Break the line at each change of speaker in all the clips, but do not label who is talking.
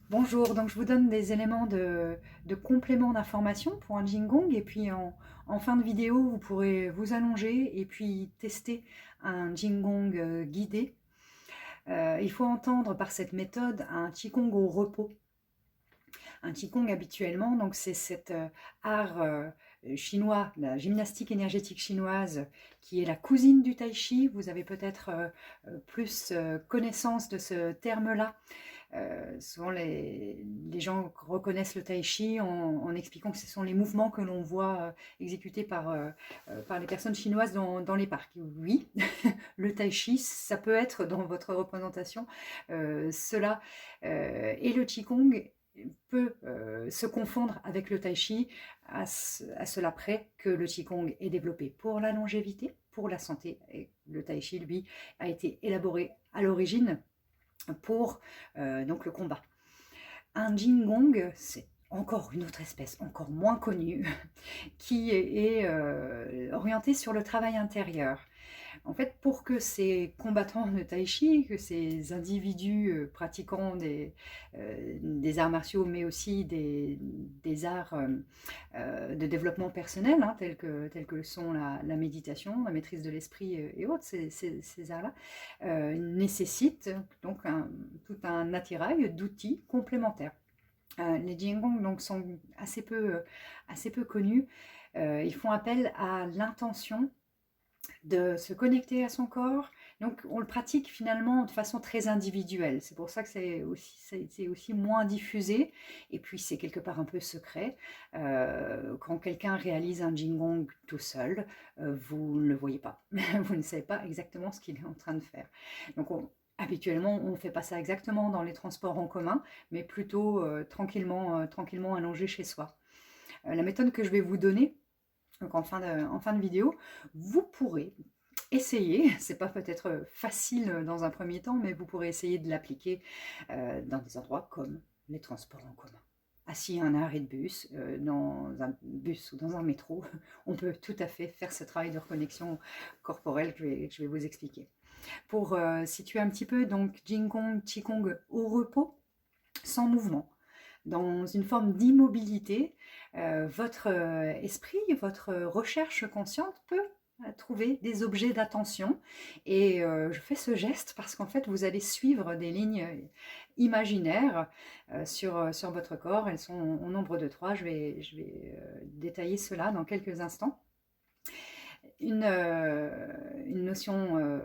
Bonjour, donc je vous donne des éléments de complément d'information pour un Jingong et puis en fin de vidéo vous pourrez vous allonger et puis tester un Jingong guidé. Il faut entendre par cette méthode un Qigong au repos. Un Qigong habituellement, donc c'est cet art chinois, la gymnastique énergétique chinoise qui est la cousine du Tai Chi. Vous avez peut-être plus connaissance de ce terme-là. Souvent les gens reconnaissent le tai chi en expliquant que ce sont les mouvements que l'on voit exécutés par les personnes chinoises dans les parcs. Oui, le tai chi, ça peut être dans votre représentation cela. Et le qigong peut se confondre avec le tai chi à cela près que le qigong est développé pour la longévité, pour la santé. Et le tai chi, lui, a été élaboré à l'origine pour donc le combat. Un Jingong, c'est encore une autre espèce, encore moins connue, qui est orientée sur le travail intérieur. En fait, pour que ces combattants de tai chi, que ces individus pratiquant des arts martiaux, mais aussi des arts de développement personnel, hein, tels que sont la méditation, la maîtrise de l'esprit et autres, ces arts-là, nécessitent donc tout un attirail d'outils complémentaires. Les Jingong donc, sont assez peu connus. Ils font appel à l'intention de se connecter à son corps. Donc on le pratique finalement de façon très individuelle. C'est pour ça que c'est aussi moins diffusé. Et puis c'est quelque part un peu secret. Quand quelqu'un réalise un Jingong tout seul, vous ne le voyez pas. Vous ne savez pas exactement ce qu'il est en train de faire. Donc habituellement, on ne fait pas ça exactement dans les transports en commun, mais plutôt tranquillement allongé chez soi. La méthode que je vais vous donner, donc en fin de vidéo, vous pourrez essayer, c'est pas peut-être facile dans un premier temps, mais vous pourrez essayer de l'appliquer dans des endroits comme les transports en commun. Assis à un arrêt de bus, dans un bus ou dans un métro, on peut tout à fait faire ce travail de reconnexion corporelle que je vais vous expliquer. Pour situer un petit peu, donc Jingong, Qigong au repos, sans mouvement, dans une forme d'immobilité, votre esprit, votre recherche consciente peut trouver des objets d'attention. Et je fais ce geste parce qu'en fait, vous allez suivre des lignes imaginaires sur votre corps. Elles sont au nombre de 3. Je vais détailler cela dans quelques instants. Une notion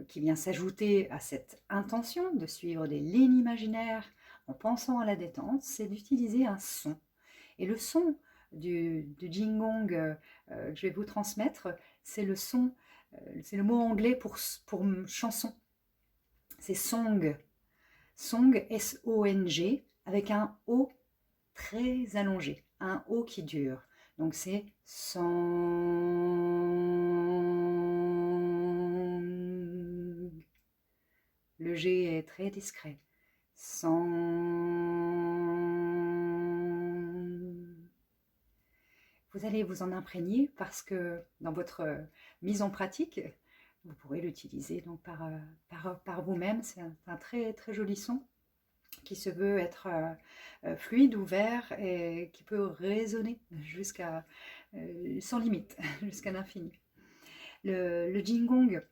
qui vient s'ajouter à cette intention de suivre des lignes imaginaires en pensant à la détente, c'est d'utiliser un son. Et le son du Jingong que je vais vous transmettre, c'est le son, c'est le mot anglais pour chanson. C'est song. Song, S-O-N-G, avec un O très allongé, un O qui dure. Donc c'est song. Le G est très discret. Song. Vous allez vous en imprégner parce que dans votre mise en pratique, vous pourrez l'utiliser donc par vous-même. C'est un très, très joli son qui se veut être fluide, ouvert et qui peut résonner jusqu'à sans limite, jusqu'à l'infini. Le Jingong,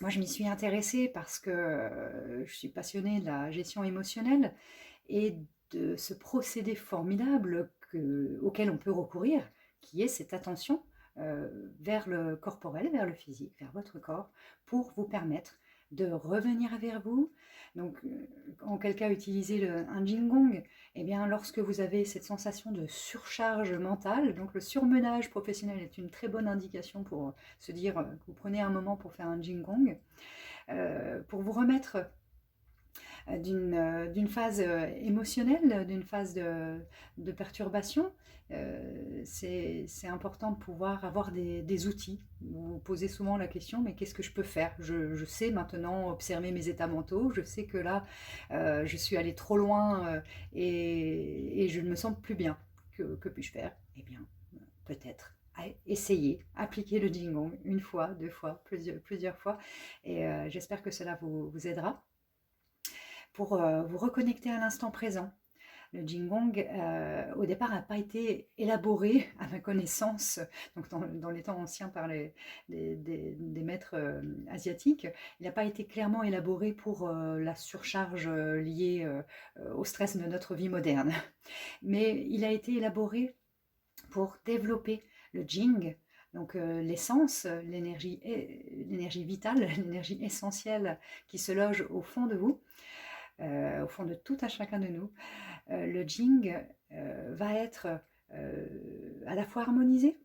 moi je m'y suis intéressée parce que je suis passionnée de la gestion émotionnelle et de ce procédé formidable auquel on peut recourir, qui est cette attention vers le corporel, vers le physique, vers votre corps, pour vous permettre de revenir vers vous. Donc, en quel cas utiliser un Jingong? Eh bien, lorsque vous avez cette sensation de surcharge mentale, donc le surmenage professionnel est une très bonne indication pour se dire que vous prenez un moment pour faire un Jingong, pour vous remettre d'une phase émotionnelle, d'une phase de perturbation. C'est important de pouvoir avoir des outils. Vous vous posez souvent la question, mais qu'est-ce que je peux faire? Je sais maintenant observer mes états mentaux, je sais que là, je suis allée trop loin et je ne me sens plus bien. Que puis-je faire? Eh bien, peut-être essayer, appliquer le Jingong une fois, deux fois, plusieurs fois, et j'espère que cela vous aidera. pour vous reconnecter à l'instant présent. Le Jingong, au départ, n'a pas été élaboré, à ma connaissance, donc dans les temps anciens par des maîtres asiatiques, il n'a pas été clairement élaboré pour la surcharge liée au stress de notre vie moderne. Mais il a été élaboré pour développer le Jing, donc l'essence, l'énergie vitale, l'énergie essentielle qui se loge au fond de vous, au fond de tout un chacun de nous. Le Jing va être à la fois harmonisé,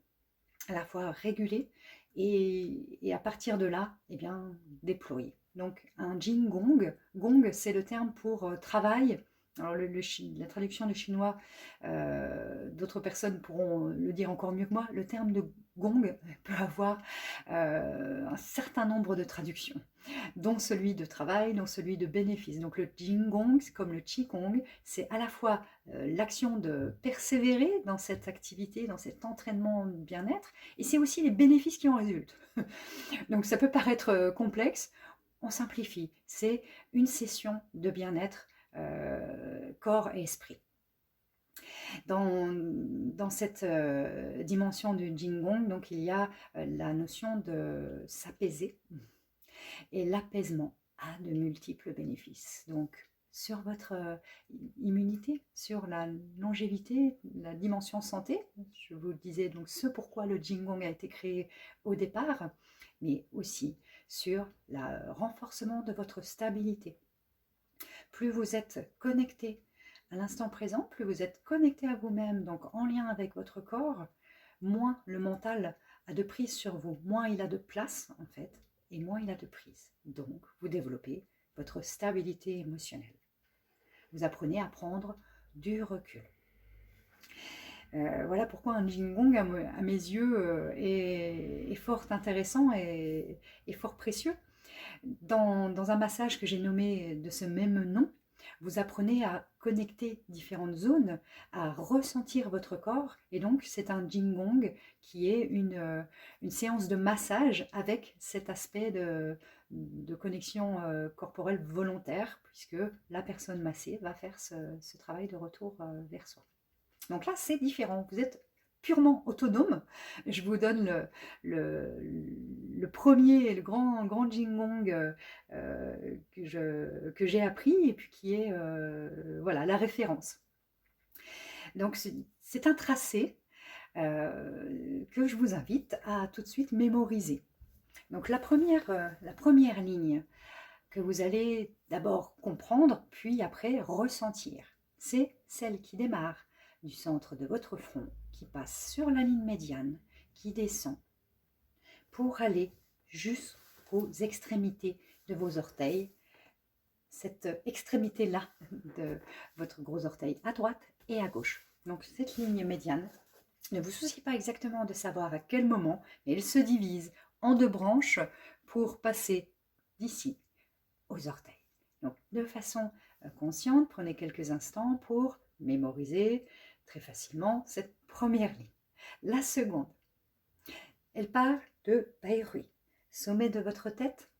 à la fois régulé, et à partir de là, eh bien, déployé. Donc un Jing Gong, Gong c'est le terme pour travail. Alors la traduction du chinois, d'autres personnes pourront le dire encore mieux que moi, le terme de gong peut avoir un certain nombre de traductions, dont celui de travail, dont celui de bénéfice. Donc le Jingong, comme le Qigong, c'est à la fois l'action de persévérer dans cette activité, dans cet entraînement de bien-être, et c'est aussi les bénéfices qui en résultent. Donc ça peut paraître complexe, on simplifie. C'est une session de bien-être corps et esprit. Dans cette dimension du Jingong, donc il y a la notion de s'apaiser, et l'apaisement a de multiples bénéfices. Donc sur votre immunité, sur la longévité, la dimension santé, je vous le disais, donc ce pourquoi le Jingong a été créé au départ, mais aussi sur le renforcement de votre stabilité. Plus vous êtes connecté à l'instant présent, plus vous êtes connecté à vous-même, donc en lien avec votre corps, moins le mental a de prise sur vous, moins il a de place en fait, et moins il a de prise. Donc vous développez votre stabilité émotionnelle. Vous apprenez à prendre du recul. Voilà pourquoi un Jingong, à mes yeux, est fort intéressant et fort précieux. Dans un massage que j'ai nommé de ce même nom, vous apprenez à connecter différentes zones, à ressentir votre corps, et donc c'est un Jingong qui est une séance de massage avec cet aspect de connexion corporelle volontaire, puisque la personne massée va faire ce travail de retour vers soi. Donc là, c'est différent, vous êtes purement autonome. Je vous donne le premier, le grand Jingong que j'ai appris et puis qui est voilà, la référence. Donc c'est un tracé que je vous invite à tout de suite mémoriser. Donc la première ligne que vous allez d'abord comprendre, puis après ressentir, c'est celle qui démarre du centre de votre front, qui passe sur la ligne médiane, qui descend pour aller jusqu'aux extrémités de vos orteils, cette extrémité-là de votre gros orteil à droite et à gauche. Donc cette ligne médiane, ne vous souciez pas exactement de savoir à quel moment, mais elle se divise en deux branches pour passer d'ici aux orteils. Donc de façon consciente, prenez quelques instants pour mémoriser très facilement cette première ligne. La seconde, elle part de Bairui, sommet de votre tête,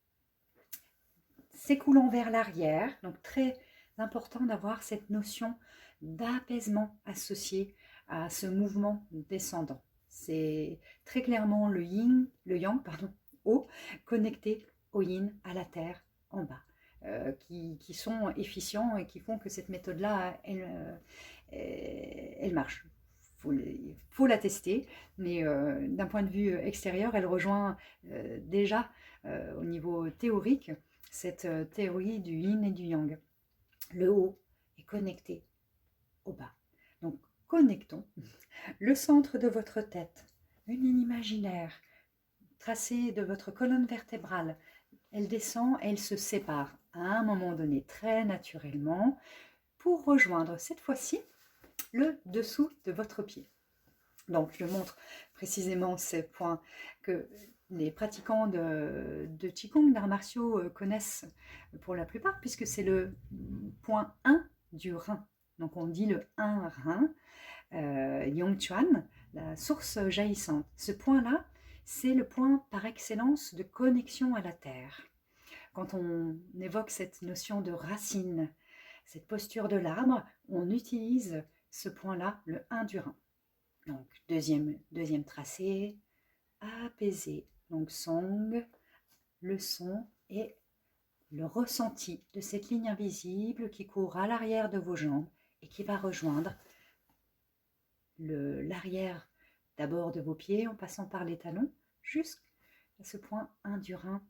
s'écoulant vers l'arrière, donc très important d'avoir cette notion d'apaisement associée à ce mouvement descendant. C'est très clairement le yin, le yang, haut, connecté au yin, à la terre, en bas. Qui sont efficients et qui font que cette méthode-là, elle marche. Faut la tester, mais d'un point de vue extérieur, elle rejoint déjà au niveau théorique cette théorie du yin et du yang. Le haut est connecté au bas. Donc connectons le centre de votre tête, une ligne imaginaire tracée de votre colonne vertébrale. Elle descend, elle se sépare à un moment donné très naturellement pour rejoindre cette fois-ci le dessous de votre pied. Donc je montre précisément ces points que les pratiquants de Qigong, d'arts martiaux connaissent pour la plupart, puisque c'est le point 1 du rein. Donc on dit le 1 rein, Yongchuan, la source jaillissante. Ce point-là, c'est le point par excellence de connexion à la terre. quand on évoque cette notion de racine, cette posture de l'arbre, on utilise ce point-là, le 1 du Rhin. Donc, deuxième tracé, apaisé. Donc, song, le son et le ressenti de cette ligne invisible qui court à l'arrière de vos jambes et qui va rejoindre l'arrière d'abord de vos pieds en passant par les talons jusqu'à ce point 1 du Rhin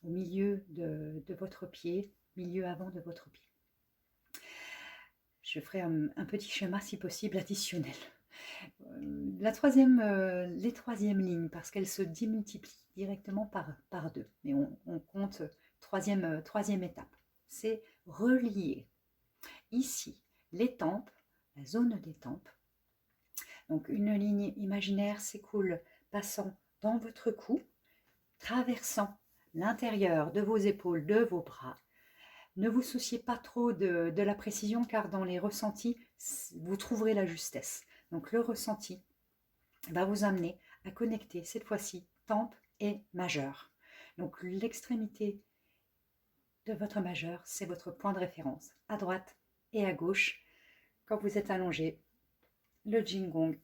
au milieu de votre pied, milieu avant de votre pied. Je ferai un petit schéma si possible additionnel. Les troisièmes lignes, parce qu'elles se démultiplient directement par deux. Mais on compte troisième étape. C'est relier ici les tempes, la zone des tempes. Donc une ligne imaginaire s'écoule, passant dans votre cou, traversant l'intérieur de vos épaules, de vos bras. Ne vous souciez pas trop de la précision, car dans les ressentis, vous trouverez la justesse. Donc le ressenti va vous amener à connecter cette fois-ci tempe et majeur. Donc l'extrémité de votre majeur, c'est votre point de référence, à droite et à gauche. Quand vous êtes allongé, le Jing Gong,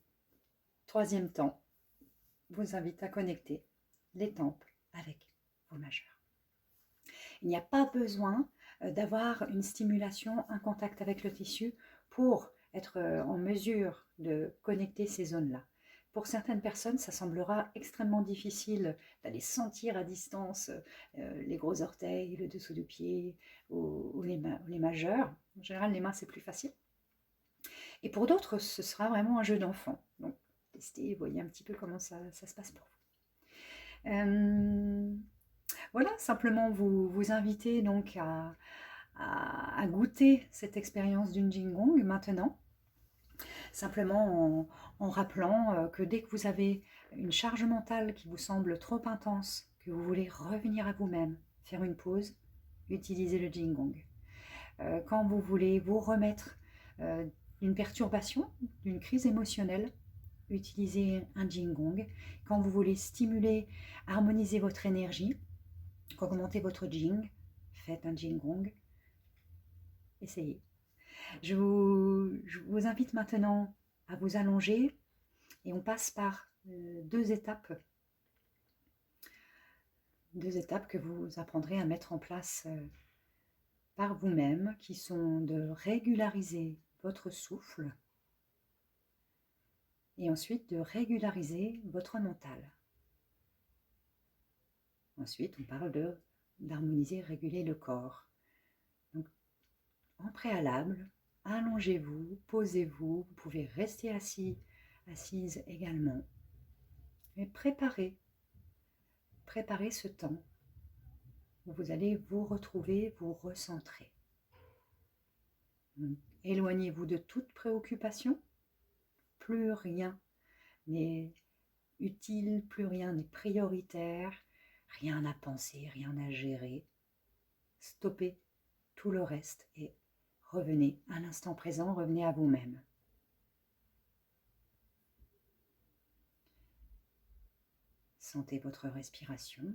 troisième temps, vous invite à connecter les tempes avec vos majeurs. Il n'y a pas besoin d'avoir une stimulation, un contact avec le tissu pour être en mesure de connecter ces zones-là. Pour certaines personnes, ça semblera extrêmement difficile d'aller sentir à distance les gros orteils, le dessous du pied ou les majeurs. En général, les mains, c'est plus facile. Et pour d'autres, ce sera vraiment un jeu d'enfant. Donc, testez, voyez un petit peu comment ça se passe pour vous. Voilà, simplement vous inviter donc à goûter cette expérience d'une Jing Gong maintenant. Simplement en rappelant que dès que vous avez une charge mentale qui vous semble trop intense, que vous voulez revenir à vous-même, faire une pause, utilisez le Jing Gong. Quand vous voulez vous remettre d'une perturbation, d'une crise émotionnelle, utilisez un Jing Gong. Quand vous voulez stimuler, harmoniser votre énergie, augmenter votre Jing, faites un Jing Gong. Essayez. Je vous invite maintenant à vous allonger et on passe par deux étapes que vous apprendrez à mettre en place par vous-même, qui sont de régulariser votre souffle et ensuite de régulariser votre mental. Ensuite, on parle d'harmoniser, réguler le corps. Donc, en préalable, allongez-vous, posez-vous, vous pouvez rester assis, assise également. Mais préparez ce temps où vous allez vous retrouver, vous recentrer. Éloignez-vous de toute préoccupation. Plus rien n'est utile, plus rien n'est prioritaire, rien à penser, rien à gérer. Stoppez tout le reste et revenez à l'instant présent, revenez à vous-même. Sentez votre respiration.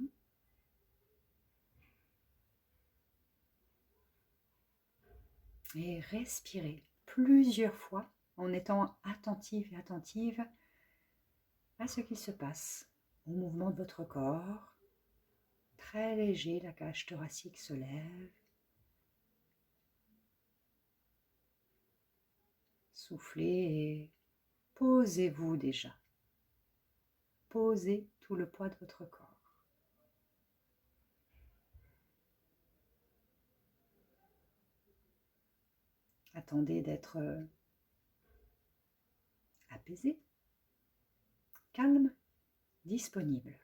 Et respirez plusieurs fois en étant attentif et attentive à ce qu'il se passe, au mouvement de votre corps. Très léger, la cage thoracique se lève. Soufflez et posez-vous déjà. Posez tout le poids de votre corps. Attendez d'être apaisé, calme, disponible.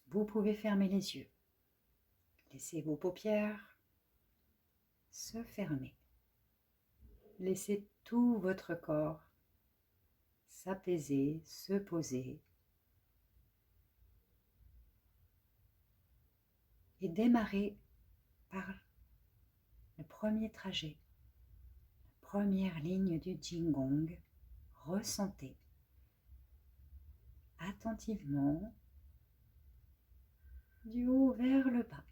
Vous pouvez fermer les yeux. Laissez vos paupières se fermer. Laissez tout votre corps s'apaiser, se poser. Et démarrez par le premier trajet, la première ligne du Jing Gong. Ressentez. attentivement du haut vers le bas.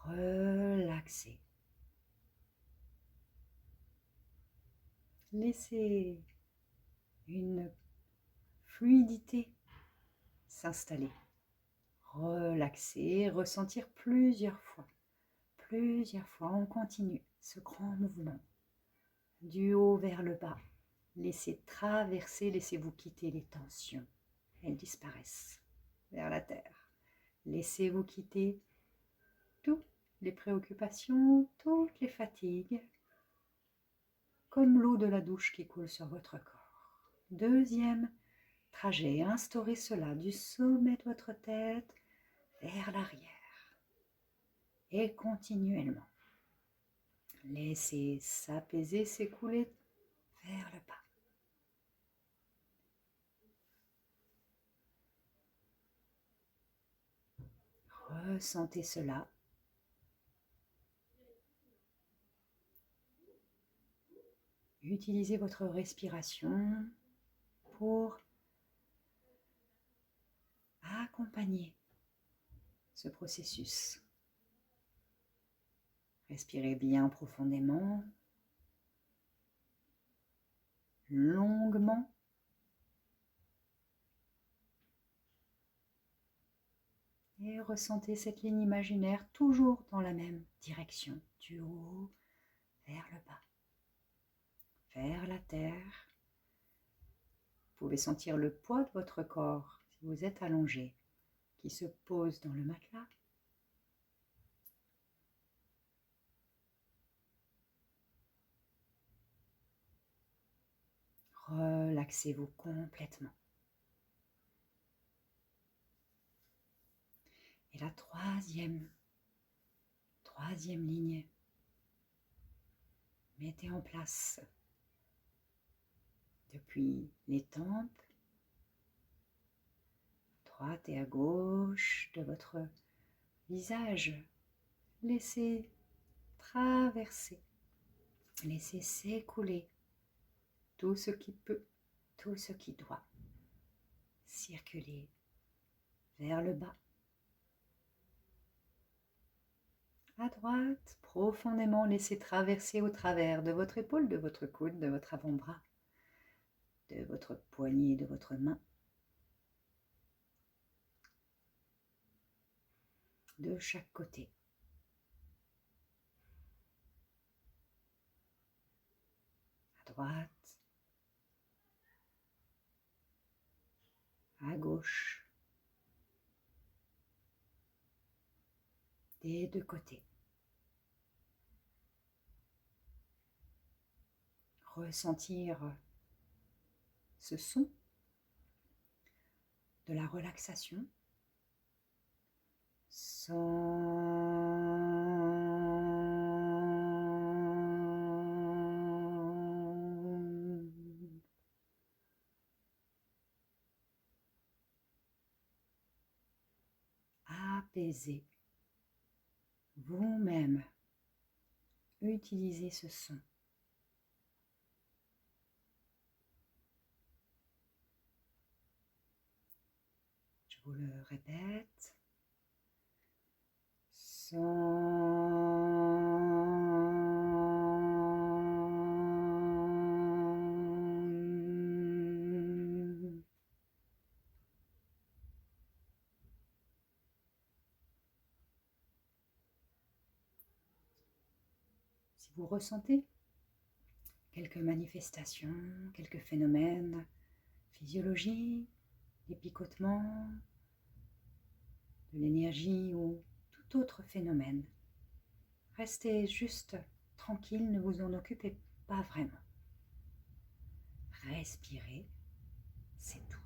Relaxez. Laissez une fluidité s'installer. Relaxer, ressentir plusieurs fois. On continue ce grand mouvement. Du haut vers le bas. Laissez traverser, laissez-vous quitter les tensions. Elles disparaissent vers la terre. Laissez-vous quitter toutes les préoccupations, toutes les fatigues, comme l'eau de la douche qui coule sur votre corps. Deuxième trajet, instaurez cela du sommet de votre tête vers l'arrière et continuellement. Laissez s'apaiser, s'écouler vers le bas. Ressentez cela. Utilisez votre respiration pour accompagner ce processus. Respirez bien profondément, longuement. Et ressentez cette ligne imaginaire toujours dans la même direction, du haut vers le bas, vers la terre. Vous pouvez sentir le poids de votre corps si vous êtes allongé, qui se pose dans le matelas. Relaxez-vous complètement. Et la troisième ligne, mettez en place depuis les tempes, à droite et à gauche de votre visage. Laissez traverser, laissez s'écouler tout ce qui peut, tout ce qui doit circuler vers le bas. À droite, profondément, laissez traverser au travers de votre épaule, de votre coude, de votre avant-bras, de votre poignet, de votre main, de chaque côté. À droite, à gauche, des deux côtés. Ressentir ce son de la relaxation sans apaiser vous-même. Utilisez ce son. Je vous le répète. Si vous ressentez quelques manifestations, quelques phénomènes physiologiques, des picotements, de l'énergie ou tout autre phénomène, restez juste tranquille, ne vous en occupez pas vraiment. Respirez, c'est tout.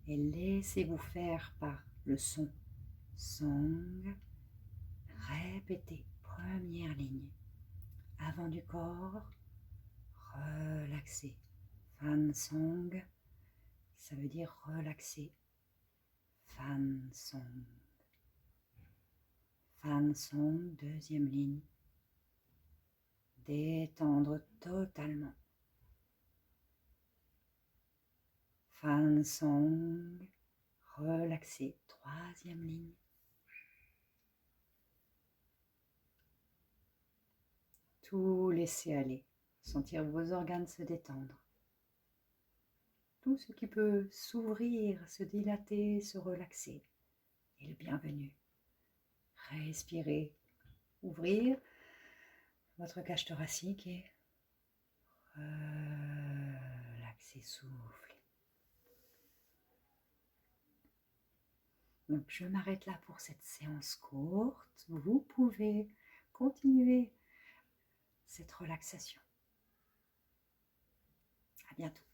Et laissez-vous faire par le son Song. Répétez, première ligne. Avant du corps, relaxez. Fan Song, ça veut dire relaxer. Fan Song. Fan Song, deuxième ligne. Détendre totalement. Fan Song, relaxé, troisième ligne. Tout laisser aller, sentir vos organes se détendre. Tout ce qui peut s'ouvrir, se dilater, se relaxer est le bienvenu. Respirez, ouvrir votre cage thoracique et relaxer, souffler. Donc je m'arrête là pour cette séance courte. Vous pouvez continuer cette relaxation. À bientôt.